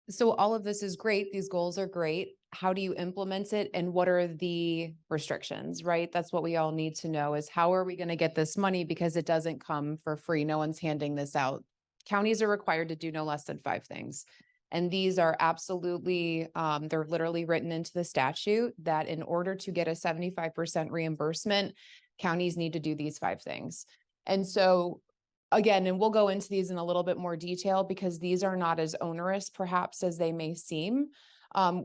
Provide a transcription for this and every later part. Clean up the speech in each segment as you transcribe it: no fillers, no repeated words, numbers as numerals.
So all of this is great. These goals are great. How do you implement it and what are the restrictions, right? That's what we all need to know is how are we going to get this money because it doesn't come for free. No one's handing this out. Counties are required to do no less than 5 things. And these are absolutely, they're literally written into the statute that in order to get a 75% reimbursement, counties need to do these 5 things. And so again, and we'll go into these in a little bit more detail because these are not as onerous perhaps as they may seem.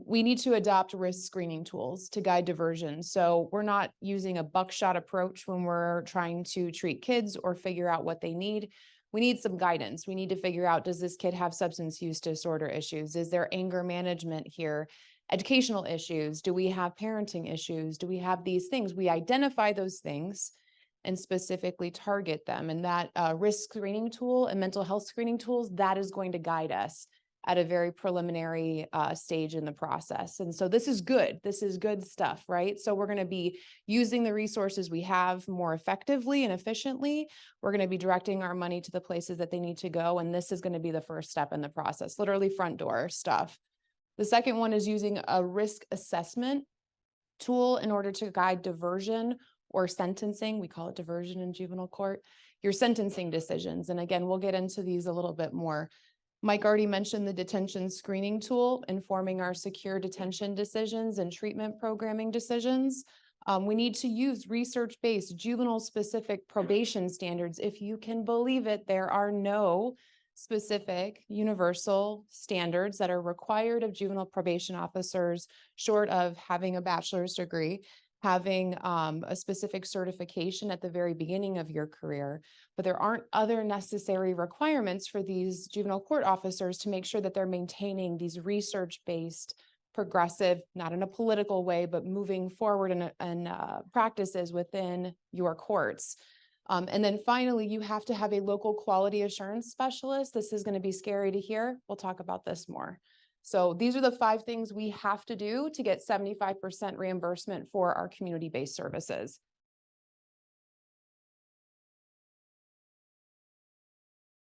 We need to adopt risk screening tools to guide diversion. So we're not using a buckshot approach when we're trying to treat kids or figure out what they need. We need some guidance. We need to figure out, does this kid have substance use disorder issues? Is there anger management here? Educational issues? Do we have parenting issues? Do we have these things? We identify those things and specifically target them. And that risk screening tool and mental health screening tools, that is going to guide us at a very preliminary stage in the process. And so this is good. This is good stuff, right? So we're going to be using the resources we have more effectively and efficiently. We're going to be directing our money to the places that they need to go. And this is going to be the first step in the process, literally front door stuff. The second one is using a risk assessment tool in order to guide diversion or sentencing. We call it diversion in juvenile court, your sentencing decisions. And again, we'll get into these a little bit more. Mike already mentioned the detention screening tool, informing our secure detention decisions and treatment programming decisions. We need to use research-based juvenile-specific probation standards. If you can believe it, there are no specific universal standards that are required of juvenile probation officers short of having a bachelor's degree, having a specific certification at the very beginning of your career, but there aren't other necessary requirements for these juvenile court officers to make sure that they're maintaining these research-based, progressive, not in a political way, but moving forward in practices within your courts. And then finally, you have to have a local quality assurance specialist. This is going to be scary to hear. We'll talk about this more. So these are the 5 things we have to do to get 75% reimbursement for our community-based services.